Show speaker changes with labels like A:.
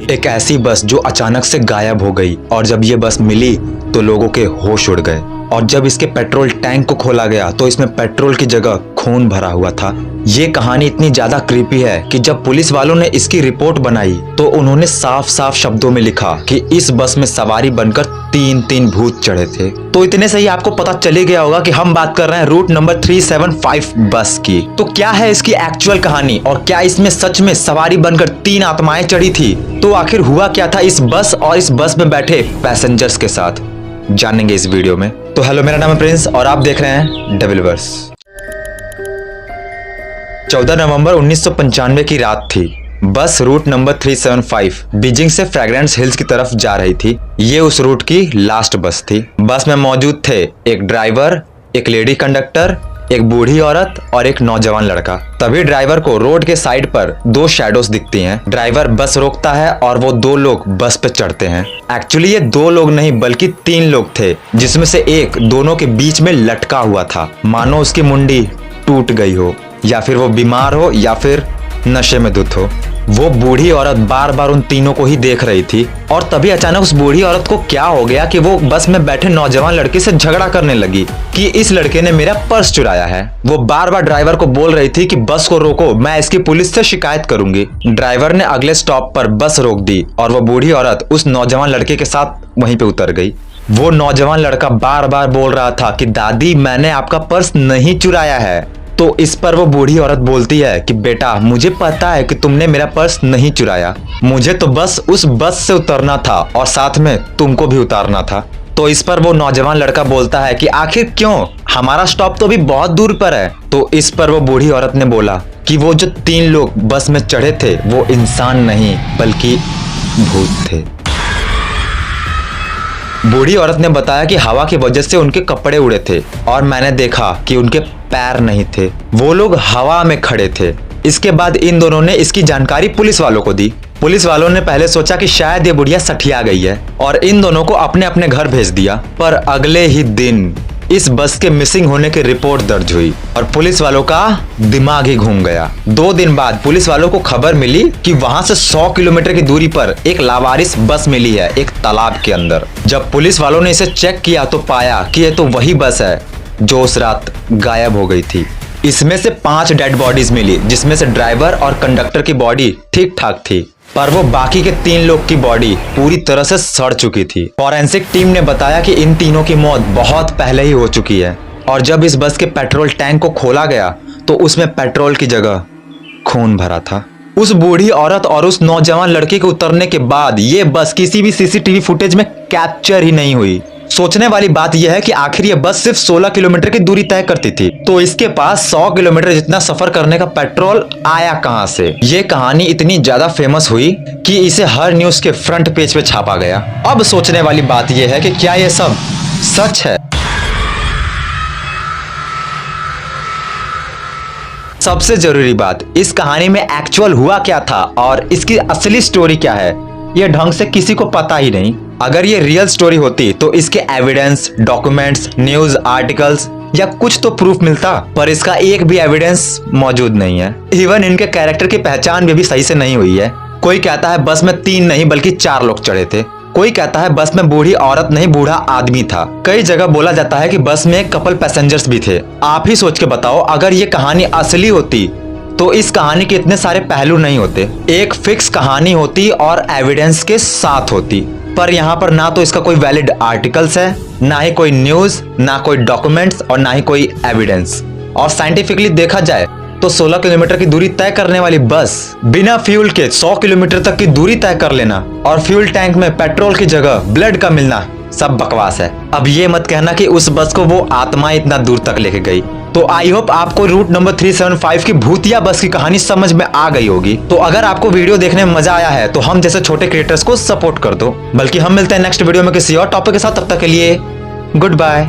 A: एक ऐसी बस जो अचानक से गायब हो गई और जब ये बस मिली तो लोगों के होश उड़ गए और जब इसके पेट्रोल टैंक को खोला गया तो इसमें पेट्रोल की जगह खून भरा हुआ था। ये कहानी इतनी ज्यादा क्रीपी है कि जब पुलिस वालों ने इसकी रिपोर्ट बनाई तो उन्होंने साफ साफ शब्दों में लिखा कि इस बस में सवारी बनकर तीन भूत चढ़े थे। तो इतने से ही आपको पता चले गया होगा कि हम बात कर रहे हैं रूट नंबर 375 बस की। तो क्या है इसकी एक्चुअल कहानी और क्या इसमें सच में सवारी बनकर 3 आत्माएं चढ़ी थी? तो आखिर हुआ क्या था इस बस और इस बस में बैठे पैसेंजर्स के साथ, जानेंगे इस वीडियो में। तो हेलो, मेरा नाम है प्रिंस और आप देख रहे हैं डेविलवर्स। 14 नवंबर 1995 की रात थी। बस रूट नंबर 375 बीजिंग से फ्रेग्रेंस हिल्स की तरफ जा रही थी। ये उस रूट की लास्ट बस थी। बस में मौजूद थे एक ड्राइवर, एक लेडी कंडक्टर, एक बूढ़ी औरत और एक नौजवान लड़का। तभी ड्राइवर को रोड के साइड पर 2 शैडोज दिखती हैं। ड्राइवर बस रोकता है और वो 2 लोग बस पे चढ़ते हैं। एक्चुअली ये 2 लोग नहीं बल्कि 3 लोग थे, जिसमें से एक दोनों के बीच में लटका हुआ था, मानो उसकी मुंडी टूट गई हो या फिर वो बीमार हो या फिर नशे में धुत हो। वो बूढ़ी औरत बार बार उन तीनों को ही देख रही थी और तभी अचानक उस बूढ़ी औरत को क्या हो गया कि वो बस में बैठे नौजवान लड़के से झगड़ा करने लगी कि इस लड़के ने मेरा पर्स चुराया है। वो बार बार ड्राइवर को बोल रही थी कि बस को रोको, मैं इसकी पुलिस से शिकायत करूंगी। ड्राइवर ने अगले स्टॉप पर बस रोक दी और वो बूढ़ी औरत उस नौजवान लड़के के साथ वहीं पे उतर गई। वो नौजवान लड़का बार बार बोल रहा था कि दादी, मैंने आपका पर्स नहीं चुराया है। तो इस पर वो बूढ़ी औरत बोलती है कि बेटा, मुझे पता है कि तुमने मेरा पर्स नहीं चुराया, मुझे तो बस उस बस से उतरना था और साथ में तुमको भी उतारना था। तो इस पर वो नौजवान लड़का बोलता है कि आखिर क्यों, हमारा स्टॉप तो अभी बहुत दूर पर है। तो इस पर वो बूढ़ी औरत ने बोला कि वो जो 3 लोग बस में चढ़े थे वो इंसान नहीं बल्कि भूत थे। बूढ़ी औरत ने बताया कि हवा की वजह से उनके कपड़े उड़े थे और मैंने देखा कि उनके पैर नहीं थे, वो लोग हवा में खड़े थे। इसके बाद इन दोनों ने इसकी जानकारी पुलिस वालों को दी। पुलिस वालों ने पहले सोचा कि शायद ये बुढ़िया सठिया गई है और इन दोनों को अपने अपने घर भेज दिया। पर अगले ही दिन इस बस के मिसिंग होने की रिपोर्ट दर्ज हुई और पुलिस वालों का दिमाग ही घूम गया। 2 दिन बाद पुलिस वालों को खबर मिली कि वहां से 100 किलोमीटर की दूरी पर एक लावारिस बस मिली है एक तालाब के अंदर। जब पुलिस वालों ने इसे चेक किया तो पाया कि ये तो वही बस है जो उस रात गायब हो गई थी। इसमें से 5 डेड बॉडीज मिली, जिसमें से ड्राइवर और कंडक्टर की बॉडी ठीक ठाक थी, पर वो बाकी के 3 लोग की बॉडी पूरी तरह से सड़ चुकी थी। फॉरेंसिक टीम ने बताया कि इन तीनों की मौत बहुत पहले ही हो चुकी है और जब इस बस के पेट्रोल टैंक को खोला गया तो उसमें पेट्रोल की जगह खून भरा था। उस बूढ़ी औरत और उस नौजवान लड़के के उतरने के बाद ये बस किसी भी सीसीटीवी फुटेज में कैप्चर ही नहीं हुई। सोचने वाली बात यह है कि आखिर ये बस सिर्फ 16 किलोमीटर की दूरी तय करती थी, तो इसके पास 100 किलोमीटर जितना सफर करने का पेट्रोल आया कहां से? ये कहानी इतनी ज्यादा फेमस हुई कि इसे हर न्यूज के फ्रंट पेज पे छापा गया। अब सोचने वाली बात यह है कि क्या ये सब सच है? सबसे जरूरी बात, इस कहानी में एक्चुअल हुआ क्या था और इसकी असली स्टोरी क्या है, ये ढंग से किसी को पता ही नहीं। अगर ये रियल स्टोरी होती तो इसके एविडेंस, डॉक्यूमेंट्स, न्यूज आर्टिकल्स या कुछ तो प्रूफ मिलता, पर इसका एक भी एविडेंस मौजूद नहीं है। इवन इनके कैरेक्टर की पहचान भी सही से नहीं हुई है। कोई कहता है बस में 3 नहीं बल्कि 4 लोग चढ़े थे, कोई कहता है बस में बूढ़ी औरत नहीं बूढ़ा आदमी था। कई जगह बोला जाता है कि बस में एक कपल पैसेंजर्स भी थे। आप ही सोच के बताओ, अगर ये कहानी असली होती तो इस कहानी के इतने सारे पहलू नहीं होते। एक फिक्स कहानी होती और एविडेंस के साथ होती, पर यहाँ पर ना तो इसका कोई वैलिड आर्टिकल्स है, ना ही कोई न्यूज, ना कोई डॉक्यूमेंट्स और ना ही कोई एविडेंस। और साइंटिफिकली देखा जाए तो 16 किलोमीटर की दूरी तय करने वाली बस बिना फ्यूल के 100 किलोमीटर तक की दूरी तय कर लेना और फ्यूल टैंक में पेट्रोल की जगह ब्लड का मिलना सब बकवास है। अब ये मत कहना कि उस बस को वो आत्मा इतना दूर तक लेके गई। तो आई होप आपको रूट नंबर 375 की भूतिया बस की कहानी समझ में आ गई होगी। तो अगर आपको वीडियो देखने में मजा आया है तो हम जैसे छोटे क्रिएटर्स को सपोर्ट कर दो। बल्कि हम मिलते हैं नेक्स्ट वीडियो में किसी और टॉपिक के साथ। तब तक के लिए गुड बाय।